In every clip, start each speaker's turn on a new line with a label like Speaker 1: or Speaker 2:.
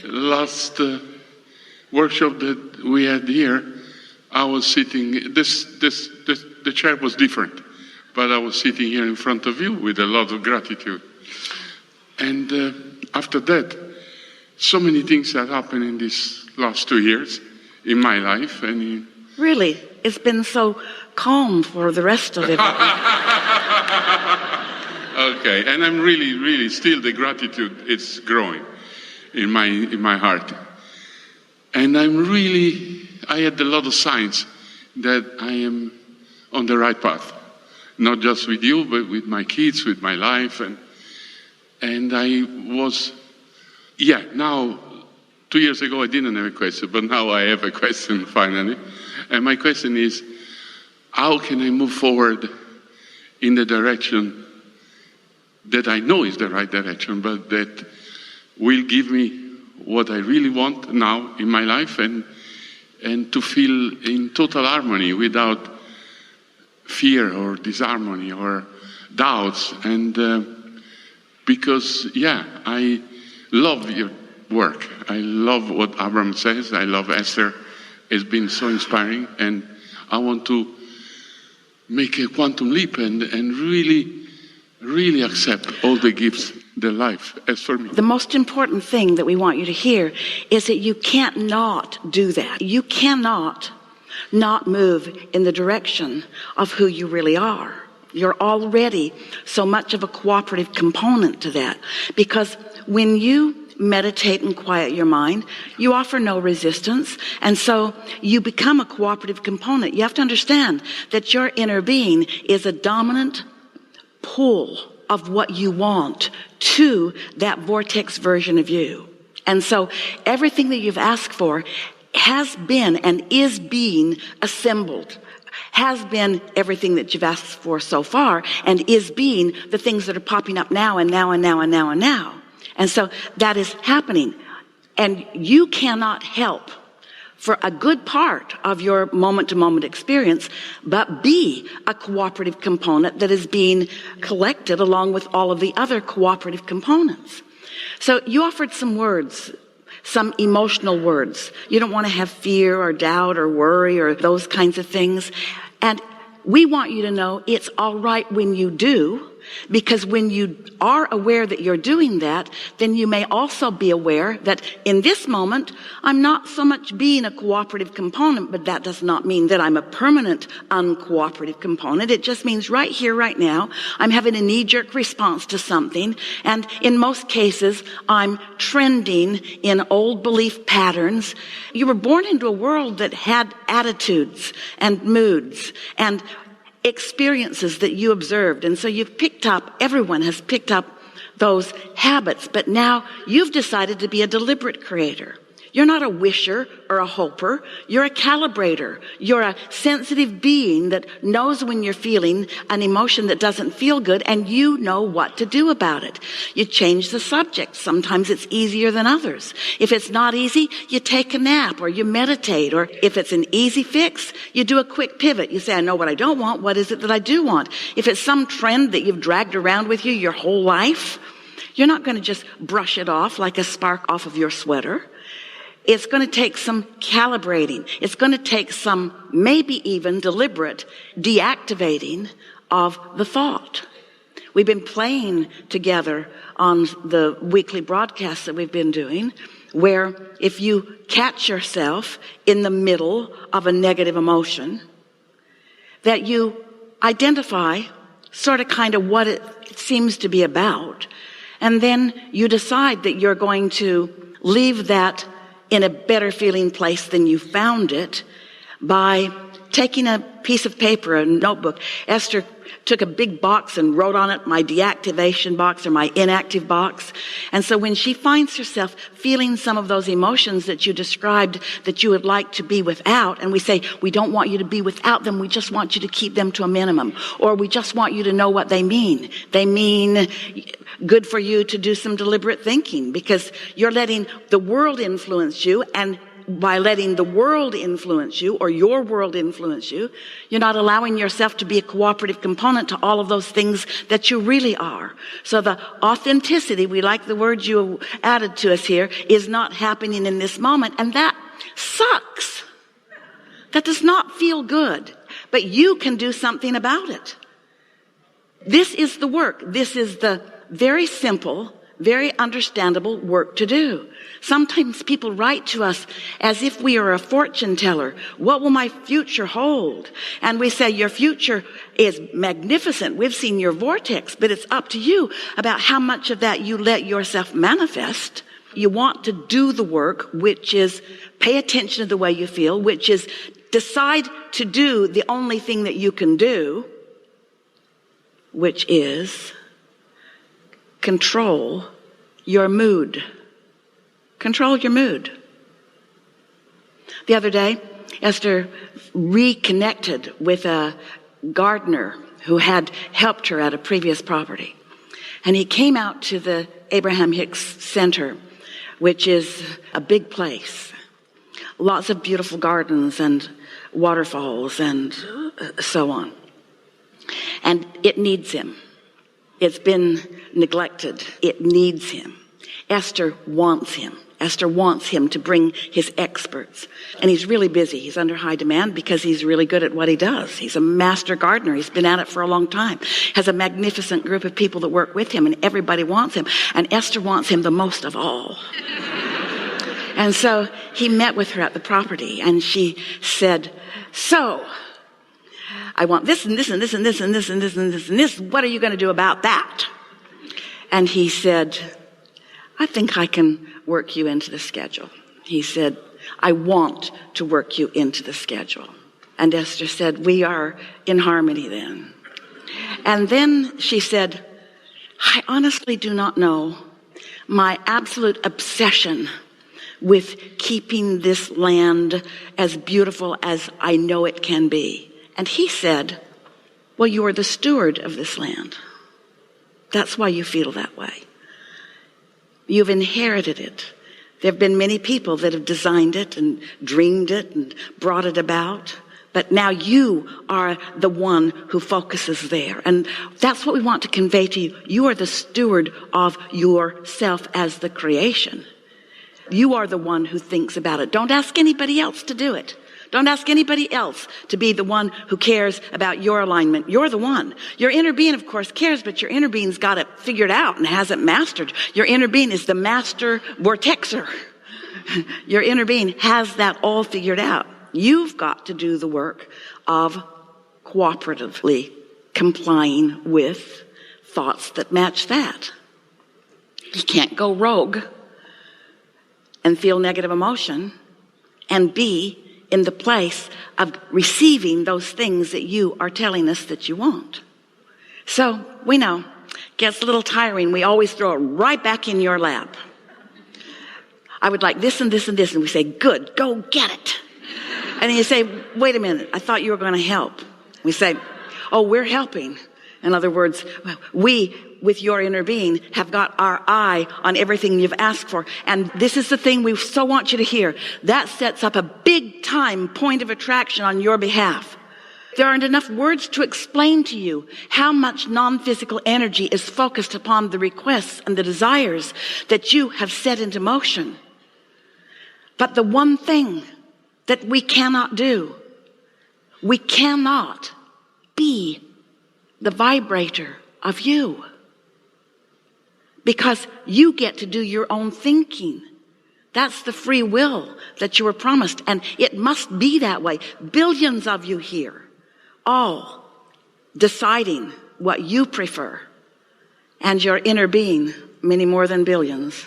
Speaker 1: last workshop that we had here, I was sitting, the chair was different, but I was sitting here in front of you with a lot of gratitude. And after that, so many things have happened in these last 2 years in my life. And
Speaker 2: really? It's been so calm for the rest of it.
Speaker 1: Okay, and I'm really still, the gratitude is growing in my heart. And I had a lot of signs that I am on the right path. Not just with you, but with my kids, with my life. And I was, now, 2 years ago I didn't have a question, but now I have a question finally. And my question is, how can I move forward in the direction that I know is the right direction, but that will give me what I really want now in my life, and to feel in total harmony without fear or disharmony or doubts. And because, I love your work. I love what Abraham says. I love Esther. It's been so inspiring, and I want to make a quantum leap and really accept all the gifts that life has for me.
Speaker 2: The most important thing that we want you to hear is that you can't not do that. You cannot not move in the direction of who you really are. You're already so much of a cooperative component to that, because when you meditate and quiet your mind, you offer no resistance, and so you become a cooperative component. You have to understand that your inner being is a dominant pull of what you want to that vortex version of you. And so everything that you've asked for has been and is being assembled, has been everything that you've asked for so far, and is being the things that are popping up now and now and now and now and now. And so that is happening. And you cannot help for a good part of your moment-to-moment experience, but be a cooperative component that is being collected along with all of the other cooperative components. So you offered some words, some emotional words. You don't want to have fear or doubt or worry or those kinds of things. And we want you to know it's all right when you do, because when you are aware that you're doing that, then you may also be aware that in this moment, I'm not so much being a cooperative component, but that does not mean that I'm a permanent uncooperative component. It just means right here, right now, I'm having a knee-jerk response to something. And in most cases, I'm trending in old belief patterns. You were born into a world that had attitudes and moods and experiences that you observed. And so you've picked up, everyone has picked up those habits, but now you've decided to be a deliberate creator. You're not a wisher or a hoper. You're a calibrator. You're a sensitive being that knows when you're feeling an emotion that doesn't feel good, and you know what to do about it. You change the subject. Sometimes it's easier than others. If it's not easy, you take a nap or you meditate, or if it's an easy fix, you do a quick pivot. You say, I know what I don't want. What is it that I do want? If it's some trend that you've dragged around with you your whole life, you're not going to just brush it off like a spark off of your sweater. It's going to take some calibrating. It's going to take some maybe even deliberate deactivating of the thought. We've been playing together on the weekly broadcasts that we've been doing, where if you catch yourself in the middle of a negative emotion, that you identify sort of kind of what it seems to be about, and then you decide that you're going to leave that in a better feeling place than you found it by taking a piece of paper, a notebook. Esther took a big box and wrote on it my deactivation box or my inactive box. And so when she finds herself feeling some of those emotions that you described that you would like to be without, and we say, we don't want you to be without them, we just want you to keep them to a minimum, or we just want you to know what they mean. They mean good for you to do some deliberate thinking, because you're letting the world influence you, and by letting the world influence you or your world influence you, you're not allowing yourself to be a cooperative component to all of those things that you really are. So the authenticity, we like the word you added to us here, is not happening in this moment. And that sucks. That does not feel good. But you can do something about it. This is the work. This is the very simple, very understandable work to do. Sometimes people write to us as if we are a fortune teller. What will my future hold? And we say, your future is magnificent. We've seen your vortex, but it's up to you about how much of that you let yourself manifest. You want to do the work, which is pay attention to the way you feel, which is decide to do the only thing that you can do, which is control your mood. Control your mood. The other day, Esther reconnected with a gardener who had helped her at a previous property. And he came out to the Abraham Hicks Center, which is a big place. Lots of beautiful gardens and waterfalls and so on. And it needs him. It's been neglected. It needs him. Esther wants him. Esther wants him to bring his experts. And he's really busy. He's under high demand because he's really good at what he does. He's a master gardener. He's been at it for a long time. Has a magnificent group of people that work with him, and everybody wants him. And Esther wants him the most of all. And so he met with her at the property, and she said, so I want this and this and this and this and this and this and this and this. What are you going to do about that? And he said, I think I can work you into the schedule. He said, I want to work you into the schedule. And Esther said, we are in harmony then. And then she said, I honestly do not know. My absolute obsession with keeping this land as beautiful as I know it can be. And he said, well, you are the steward of this land. That's why you feel that way. You've inherited it. There have been many people that have designed it and dreamed it and brought it about. But now you are the one who focuses there. And that's what we want to convey to you. You are the steward of yourself as the creation. You are the one who thinks about it. Don't ask anybody else to do it. Don't ask anybody else to be the one who cares about your alignment. You're the one. Your inner being, of course, cares, but your inner being's got it figured out and hasn't mastered. Your inner being is the master vortexer. Your inner being has that all figured out. You've got to do the work of cooperatively complying with thoughts that match that. You can't go rogue and feel negative emotion and be in the place of receiving those things that you are telling us that you want. So we know, gets a little tiring. We always throw it right back in your lap. I would like this and this and this. And we say, good, go get it. And then you say, wait a minute, I thought you were going to help. We say, oh, we're helping. In other words, we, with your inner being, have got our eye on everything you've asked for. And this is the thing we so want you to hear. That sets up a big time point of attraction on your behalf. There aren't enough words to explain to you how much non-physical energy is focused upon the requests and the desires that you have set into motion. But the one thing that we cannot do, we cannot be the vibrator of you. Because you get to do your own thinking. That's the free will that you were promised. And it must be that way. Billions of you here, all deciding what you prefer. And your inner being, many more than billions,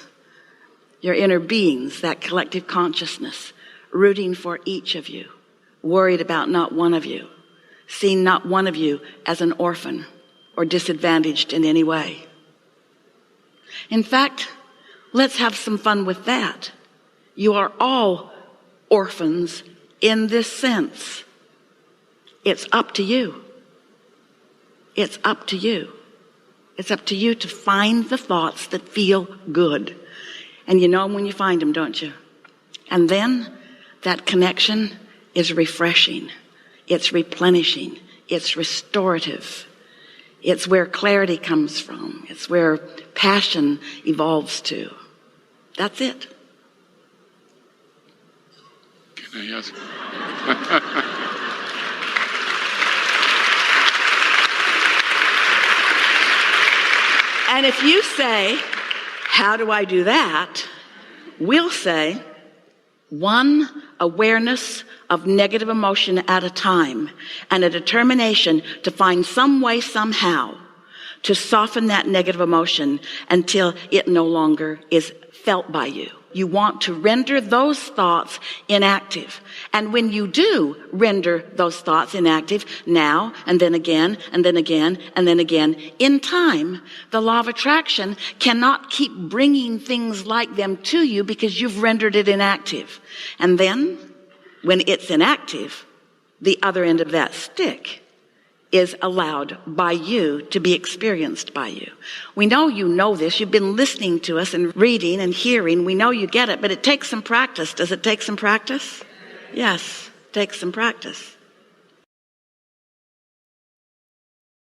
Speaker 2: your inner beings, that collective consciousness, rooting for each of you, worried about not one of you, seeing not one of you as an orphan or disadvantaged in any way. In fact, let's have some fun with that. You are all orphans in this sense. It's up to you. It's up to you. It's up to you to find the thoughts that feel good. And you know them when you find them, don't you? And then that connection is refreshing. It's replenishing. It's restorative. It's where clarity comes from. It's where passion evolves to. That's it.
Speaker 1: Can I ask?
Speaker 2: And if you say, how do I do that? We'll say, one awareness of negative emotion at a time and a determination to find some way, somehow, to soften that negative emotion until it no longer is felt by you. You want to render those thoughts inactive. And when you do render those thoughts inactive now and then again and then again and then again, in time, the law of attraction cannot keep bringing things like them to you because you've rendered it inactive. And then when it's inactive, the other end of that stick is allowed by you to be experienced by you. We know you know this. You've been listening to us and reading and hearing. We know you get it, but it takes some practice. Does it take some practice? Yes, it takes some practice.